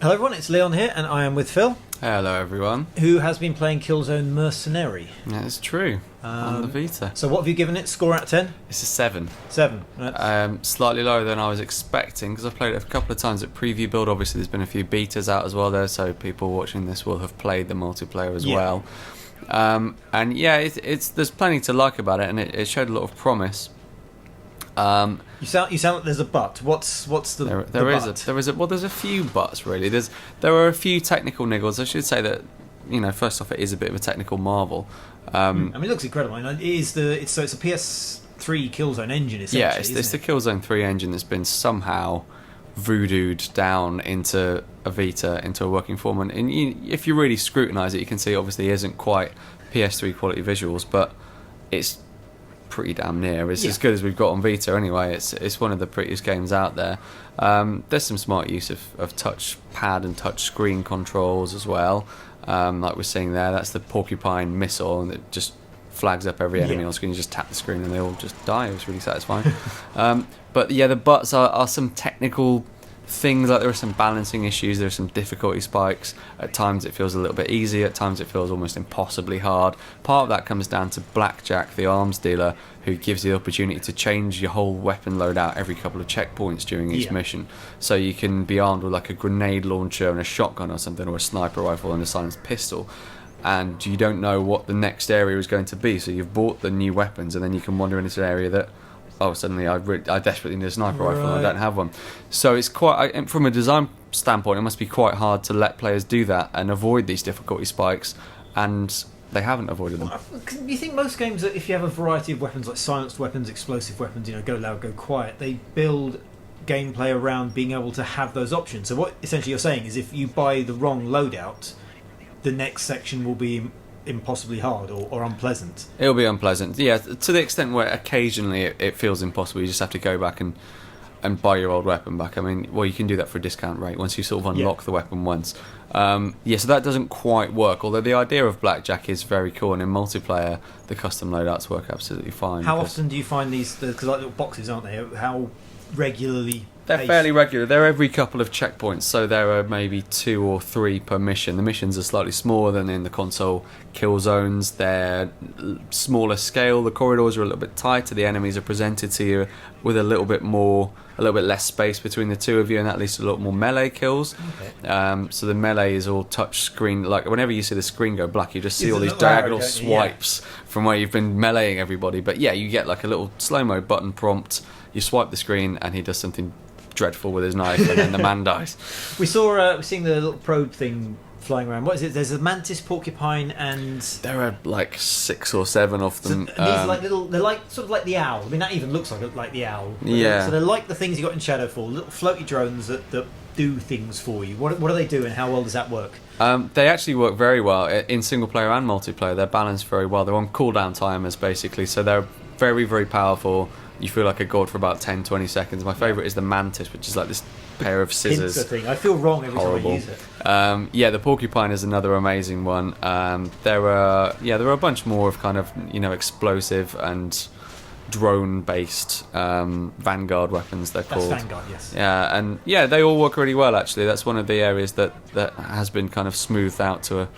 Hello everyone, it's Leon here, and I am with Phil. Hello everyone. Who has been playing Killzone Mercenary. That's true, on the Vita. So what have you given it? Score out of 10? It's a 7. 7. Slightly lower than I was expecting, because I've played it a couple of times at preview build. Obviously there's been a few betas out as well there, so people watching this will have played the multiplayer as well. And yeah, it's there's plenty to like about it, and it showed a lot of promise. You sound like there's a but. What's the there the is but? there's a few buts really. There are a few technical niggles. I should say that, you know, first off, it is a bit of a technical marvel. I mean, it looks incredible. It's a PS3 Killzone engine essentially. Yeah, it's the Killzone 3 engine that's been somehow voodooed down into a Vita, into a working form. And if you really scrutinise it, you can see obviously it isn't quite PS3 quality visuals, but it's pretty damn near. It's as good as we've got on Vita anyway. It's one of the prettiest games out there. There's some smart use of touch pad and touch screen controls as well. Like we're seeing there, that's the porcupine missile, and it just flags up every enemy on screen. You just tap the screen and they all just die. It was really satisfying. But yeah, the buts are some technical things. Like there are some balancing issues, there are some difficulty spikes. At times it feels a little bit easy, at times it feels almost impossibly hard. Part of that comes down to Blackjack, the arms dealer, who gives you the opportunity to change your whole weapon loadout every couple of checkpoints during each mission. So you can be armed with like a grenade launcher and a shotgun or something, or a sniper rifle and a silenced pistol, and you don't know what the next area is going to be, so you've bought the new weapons and then you can wander into an area that, suddenly I desperately need a sniper rifle and I don't have one. So it's quite, from a design standpoint, it must be quite hard to let players do that and avoid these difficulty spikes, and they haven't avoided them. Do you think most games, that if you have a variety of weapons, like silenced weapons, explosive weapons, go loud, go quiet, they build gameplay around being able to have those options? So what essentially you're saying is if you buy the wrong loadout, the next section will be impossibly hard or unpleasant. It'll be unpleasant, yeah, to the extent where occasionally it feels impossible. You just have to go back and buy your old weapon back. I mean, well, you can do that for a discount rate once you sort of unlock the weapon once. So that doesn't quite work, although the idea of Blackjack is very cool, and in multiplayer the custom loadouts work absolutely fine. How often do you find these, because like little boxes, aren't they? How regularly? They're fairly regular. They're every couple of checkpoints, so there are maybe 2 or 3 per mission. The missions are slightly smaller than in the console kill zones. They're smaller scale. The corridors are a little bit tighter. The enemies are presented to you with a little bit less space between the two of you, and that leads to a lot more melee kills. Okay. So the melee is all touch screen. Like whenever you see the screen go black, you just see all these diagonal swipes from where you've been meleeing everybody. But yeah, you get like a little slow-mo button prompt. You swipe the screen and he does something dreadful with his knife, and then the man dies. We're seeing the little probe thing flying around. What is it? There's a mantis, porcupine, and there are like 6 or 7 of them. So these are like little. They're like sort of like the owl. I mean, that even looks like the owl. Yeah. So they're like the things you got in Shadowfall, little floaty drones that do things for you. What do they do, and how well does that work? They actually work very well in single player and multiplayer. They're balanced very well. They're on cooldown timers basically, so they're very, very powerful. You feel like a god for about 10-20 seconds. My favourite is the mantis, which is like this pair of scissors. Pincer thing. I feel wrong every time I use it. The porcupine is another amazing one. There are a bunch more of kind of explosive and drone-based Vanguard weapons. They're called. That's Vanguard, yes. Yeah, and they all work really well. Actually, that's one of the areas that has been kind of smoothed out to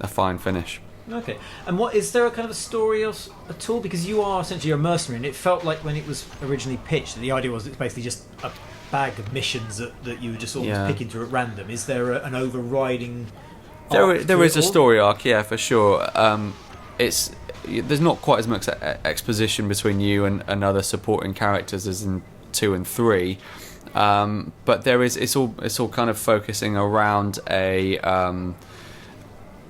a fine finish. Okay, and is there a kind of a story at all? Because you are essentially a mercenary, and it felt like when it was originally pitched that the idea was it's basically just a bag of missions that you were just almost picking through at random. Is there an overriding arc? There is a story arc, yeah, for sure. There's not quite as much exposition between you and other supporting characters as in 2 and 3, but there is. It's all kind of focusing around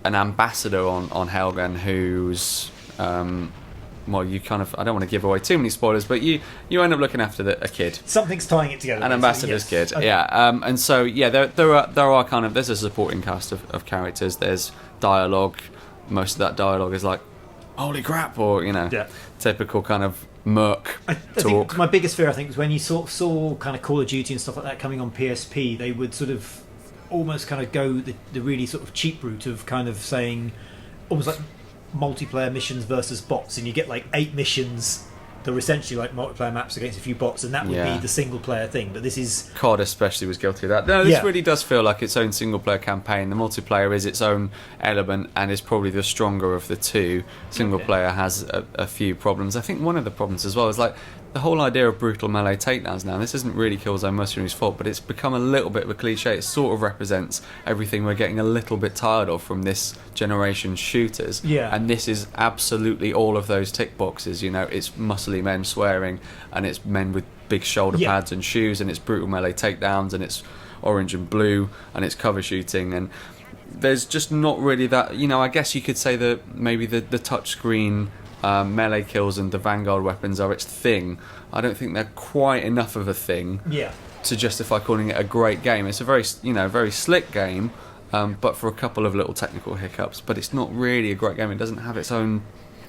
an ambassador on Helgen who's you kind of, I don't want to give away too many spoilers, but you end up looking after a kid. Something's tying it together. An ambassador's kid, okay. And so there are kind of, there's a supporting cast of characters. There's dialogue. Most of that dialogue is like, holy crap, or typical kind of merc talk. I think my biggest fear, I think, was when you sort of saw kind of Call of Duty and stuff like that coming on PSP, they would sort of almost kind of go the really sort of cheap route of kind of saying almost like multiplayer missions versus bots, and you get like 8 missions There were essentially like multiplayer maps against a few bots, and that would be the single player thing. But this is COD especially was guilty of that. No, this really does feel like its own single player campaign. The multiplayer is its own element and is probably the stronger of the two. Single player has a few problems. I think one of the problems as well is like the whole idea of brutal melee takedowns now. This isn't really Killzone Mercenary's fault, but it's become a little bit of a cliche. It sort of represents everything we're getting a little bit tired of from this generation's shooters. Yeah. And this is absolutely all of those tick boxes. You know, it's muscly men swearing, and it's men with big shoulder pads and shoes, and it's brutal melee takedowns, and it's orange and blue, and it's cover shooting, and there's just not really that. You know, I guess you could say that maybe the touchscreen melee kills and the Vanguard weapons are its thing. I don't think they're quite enough of a thing to justify calling it a great game. It's a very very slick game, but for a couple of little technical hiccups. But it's not really a great game. It doesn't have its own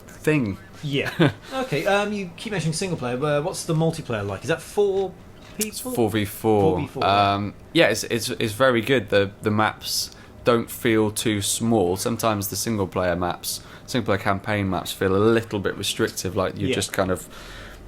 thing. Yeah. Okay. You keep mentioning single player. What's the multiplayer like? Is that 4 people? 4v4. 4v4. Yeah, it's very good. The maps don't feel too small. Sometimes the single player campaign maps feel a little bit restrictive, like you're just kind of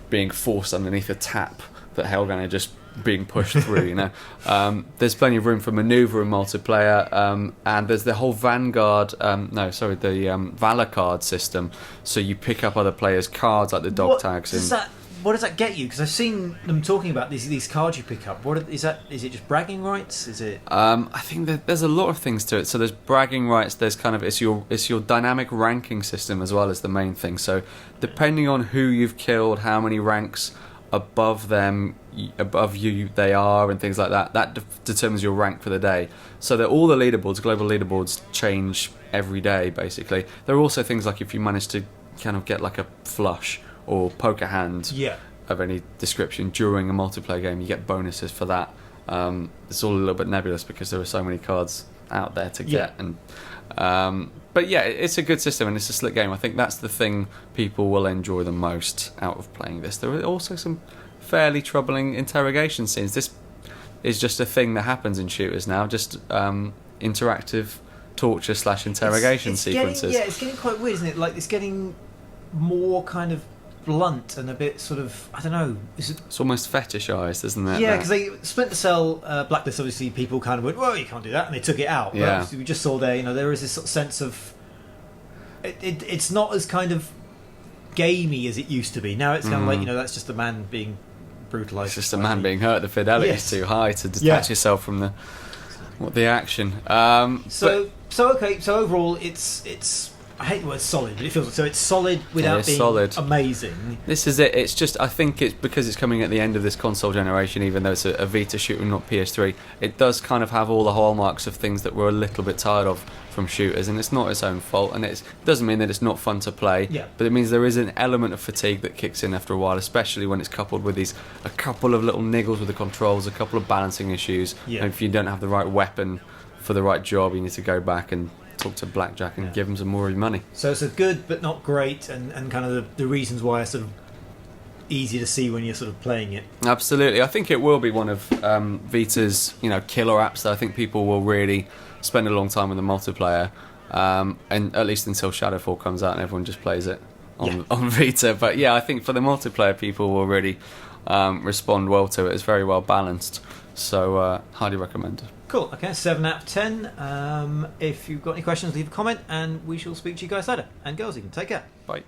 being forced underneath a tap that Hellgun are just being pushed through, you know. There's plenty of room for manoeuvre in multiplayer, and there's the whole Vanguard, the Valor card system, so you pick up other players' cards like the dog tags. What does that get you? Because I've seen them talking about these cards you pick up. Is it just bragging rights? Is it? I think that there's a lot of things to it. So there's bragging rights. There's kind of it's your dynamic ranking system as well as the main thing. So depending on who you've killed, how many ranks above you they are, and things like that. That determines your rank for the day. So that all the leaderboards, global leaderboards, change every day. Basically, there are also things like if you manage to kind of get like a flush or poker hand of any description during a multiplayer game, you get bonuses for that. It's all a little bit nebulous because there are so many cards out there to get. And but yeah, it's a good system and it's a slick game. I think that's the thing people will enjoy the most out of playing this. There are also some fairly troubling interrogation scenes. This is just a thing that happens in shooters now, just interactive torture / interrogation sequences. It's getting quite weird, isn't it? Like, it's getting more kind of blunt and a bit sort of, I don't know. It's almost fetishised, isn't it? Yeah, because Splinter Cell Blacklist, obviously people kind of went, well, you can't do that, and they took it out. But obviously we just saw there, there is this sort of sense of it's not as kind of gamey as it used to be. Now it's kind of like, that's just a man being brutalised. It's just a man being hurt. The fidelity is too high to detach yourself from the action. So overall, it's I hate the word solid, but it feels so. It's solid without being amazing. This is it. It's just, I think it's because it's coming at the end of this console generation, even though it's a Vita shooter, not PS3. It does kind of have all the hallmarks of things that we're a little bit tired of from shooters, and it's not its own fault. And it doesn't mean that it's not fun to play, but it means there is an element of fatigue that kicks in after a while, especially when it's coupled with a couple of little niggles with the controls, a couple of balancing issues. And if you don't have the right weapon for the right job, you need to go back and talk to Blackjack and give him some more of your money. So it's a good but not great, and kind of the reasons why are sort of easy to see when you're sort of playing it. Absolutely. I think it will be one of Vita's killer apps that I think people will really spend a long time with the multiplayer, and at least until Shadowfall comes out and everyone just plays it on Vita. But yeah, I think for the multiplayer, people will really respond well to it. It's very well balanced, so highly recommended. Cool. Okay, 7 out of 10. If you've got any questions, leave a comment, and we shall speak to you guys later. And girls, you can take care. Bye.